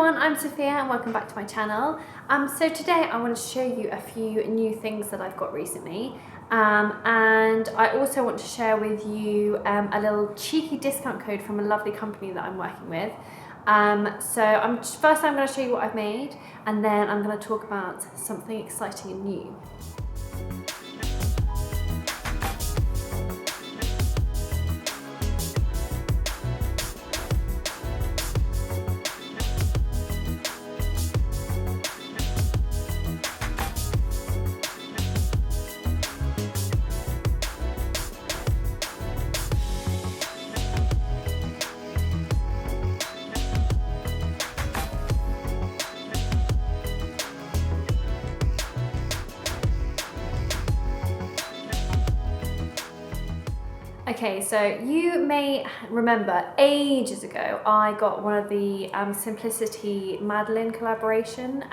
everyone, I'm Sophia and welcome back to my channel. So today I want to show you a few new things that I've got recently, and I also want to share with you a little cheeky discount code from a lovely company that I'm working with. First I'm going to show you what I've made, and then I'm going to talk about something exciting and new. Okay, so you may remember ages ago I got one of the Simplicity Madalynne collaboration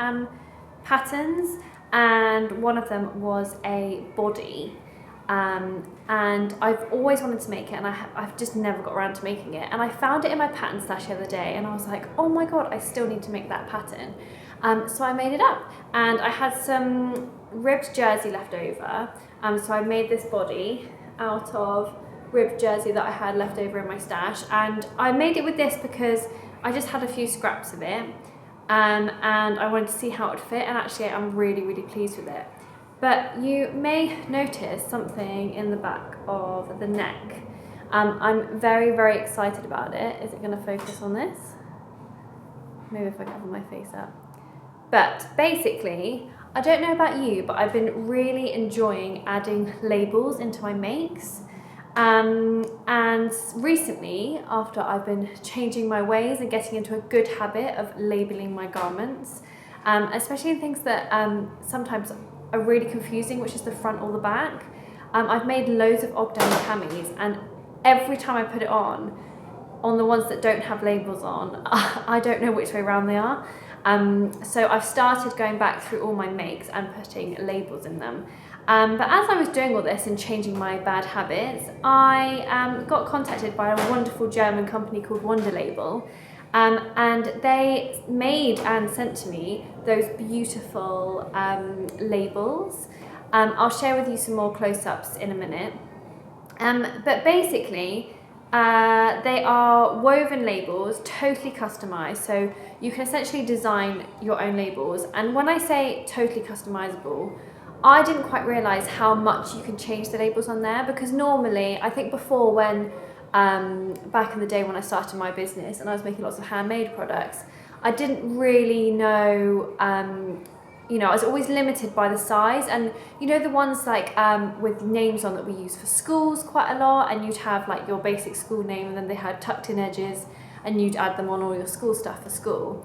patterns, and one of them was a body, and I've always wanted to make it, and I've just never got around to making it, and I found it in my pattern stash the other day and I was like, oh my god, I still need to make that pattern. So I made it up, and I had some ribbed jersey left over, so I made this body out of ribbed jersey that I had left over in my stash, and I made it with this because I just had a few scraps of it, and I wanted to see how it would fit, and actually I'm really pleased with it. But you may notice something in the back of the neck. I'm very excited about it. Is it going to focus on this? Maybe if I cover my face up. But basically, I don't know about you, but I've been really enjoying adding labels into my makes. And recently, after I've been changing my ways and getting into a good habit of labeling my garments, especially in things that sometimes are really confusing, which is the front or the back, I've made loads of Ogden camis, and every time I put it on the ones that don't have labels on, I don't know which way around they are. So I've started going back through all my makes and putting labels in them. But as I was doing all this and changing my bad habits, I got contacted by a wonderful German company called Wunderlabel, and they made and sent to me those beautiful labels. I'll share with you some more close-ups in a minute. But basically, they are woven labels, totally customized, so you can essentially design your own labels. And when I say totally customizable, I didn't quite realise how much you can change the labels on there, because normally, I think before, when back in the day when I started my business and I was making lots of handmade products, I didn't really know, I was always limited by the size, and the ones like with names on that we use for schools quite a lot, and you'd have like your basic school name and then they had tucked in edges and you'd add them on all your school stuff for school.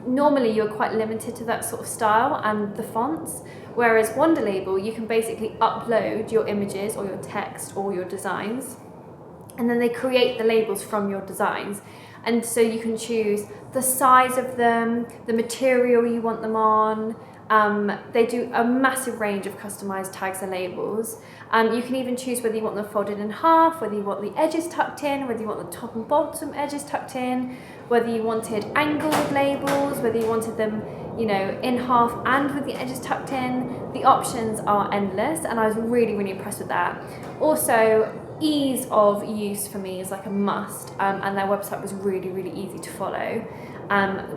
Normally you're quite limited to that sort of style and the fonts, whereas Wunderlabel, you can basically upload your images or your text or your designs, and then they create the labels from your designs. And so you can choose the size of them, the material you want them on. They do a massive range of customized tags and labels. You can even choose whether you want them folded in half, whether you want the edges tucked in, whether you want the top and bottom edges tucked in, whether you wanted angled labels, whether you wanted them, in half and with the edges tucked in. The options are endless, and I was really impressed with that. Also, ease of use for me is like a must, and their website was really easy to follow,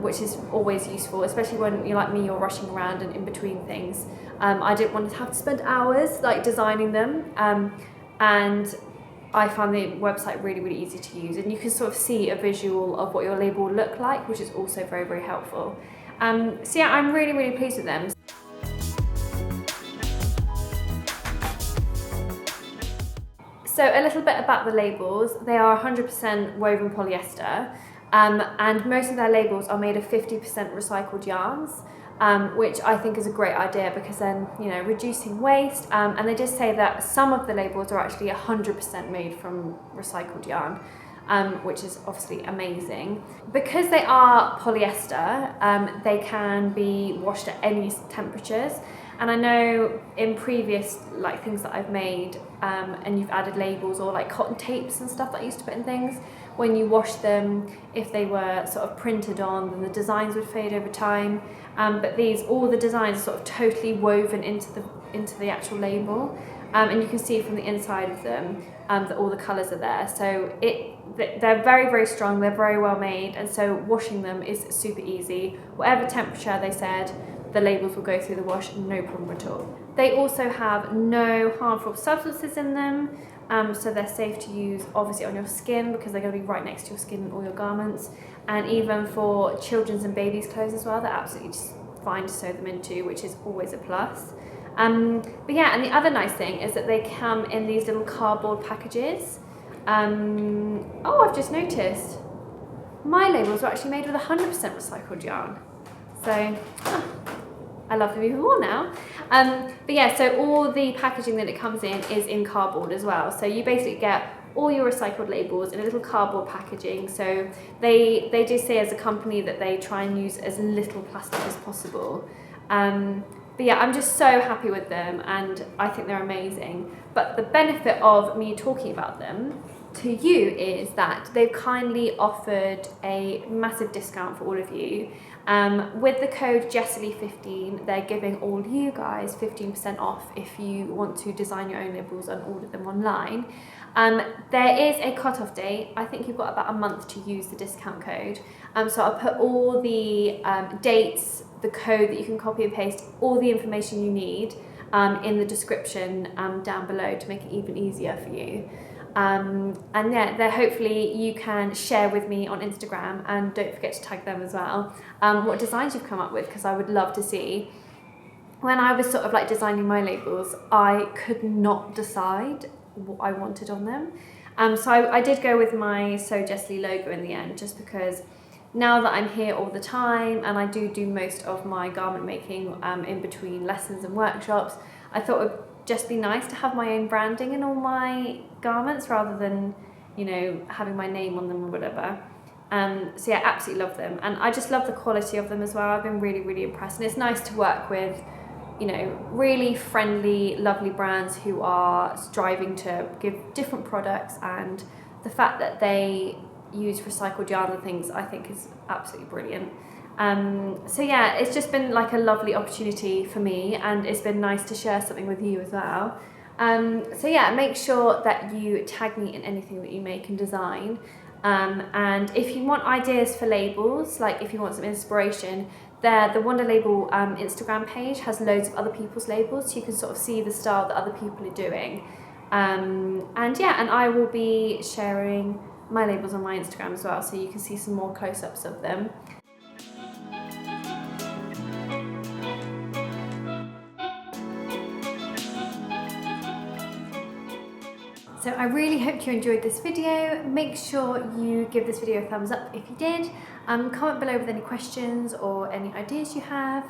which is always useful, especially when you're like me, you're rushing around and in between things. I didn't want to have to spend hours like designing them, and I found the website really easy to use, and you can sort of see a visual of what your label will look like, which is also very helpful. So yeah, I'm really pleased with them. So a little bit about the labels. They are 100% woven polyester, and most of their labels are made of 50% recycled yarns, which I think is a great idea, because then, reducing waste, and they just say that some of the labels are actually 100% made from recycled yarn, which is obviously amazing. Because they are polyester, they can be washed at any temperatures, And I know in previous like things that I've made, and you've added labels or like cotton tapes and stuff that I used to put in things, when you wash them, if they were sort of printed on, then the designs would fade over time. But all the designs are sort of totally woven into the actual label, and you can see from the inside of them that all the colours are there. So they're very, very strong, they're very well made, and so washing them is super easy. Whatever temperature they said, the labels will go through the wash, no problem at all. They also have no harmful substances in them, so they're safe to use obviously on your skin, because they're going to be right next to your skin and all your garments, and even for children's and babies' clothes as well, they're absolutely just fine to sew them into, which is always a plus. But yeah, and the other nice thing is that they come in these little cardboard packages. Oh, I've just noticed my labels were actually made with 100% recycled yarn, so I love them even more now. But yeah, so all the packaging that it comes in is in cardboard as well, so you basically get all your recycled labels in a little cardboard packaging. So they do say as a company that they try and use as little plastic as possible. But yeah, I'm just so happy with them, and I think they're amazing. But the benefit of me talking about them to you is that they've kindly offered a massive discount for all of you. With the code Jessalli15, they're giving all you guys 15% off if you want to design your own labels and order them online. There is a cut-off date. I think you've got about a month to use the discount code. So I'll put all the dates, the code that you can copy and paste, all the information you need in the description down below to make it even easier for you. And yeah, there hopefully you can share with me on Instagram, and don't forget to tag them as well, what designs you've come up with, because I would love to see. When I was sort of like designing my labels, I could not decide what I wanted on them. So I did go with my So Jessalli logo in the end, just because now that I'm here all the time and I do most of my garment making in between lessons and workshops, I thought it would just be nice to have my own branding in all my garments rather than, you know, having my name on them or whatever. So yeah, absolutely love them, and I just love the quality of them as well. I've been really, really impressed, and it's nice to work with, you know, really friendly, lovely brands who are striving to give different products, and the fact that they use recycled yarn and things, I think is absolutely brilliant. So yeah, it's just been like a lovely opportunity for me, and it's been nice to share something with you as well. So yeah, make sure that you tag me in anything that you make and design. And if you want ideas for labels, like if you want some inspiration, the Wunderlabel Instagram page has loads of other people's labels, so you can sort of see the style that other people are doing. And yeah, and I will be sharing my labels on my Instagram as well, so you can see some more close-ups of them. So I really hope you enjoyed this video. Make sure you give this video a thumbs up if you did. Comment below with any questions or any ideas you have.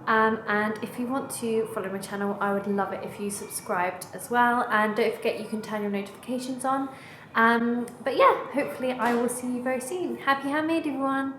And if you want to follow my channel, I would love it if you subscribed as well. And don't forget you can turn your notifications on. But yeah, hopefully I will see you very soon. Happy handmade, everyone.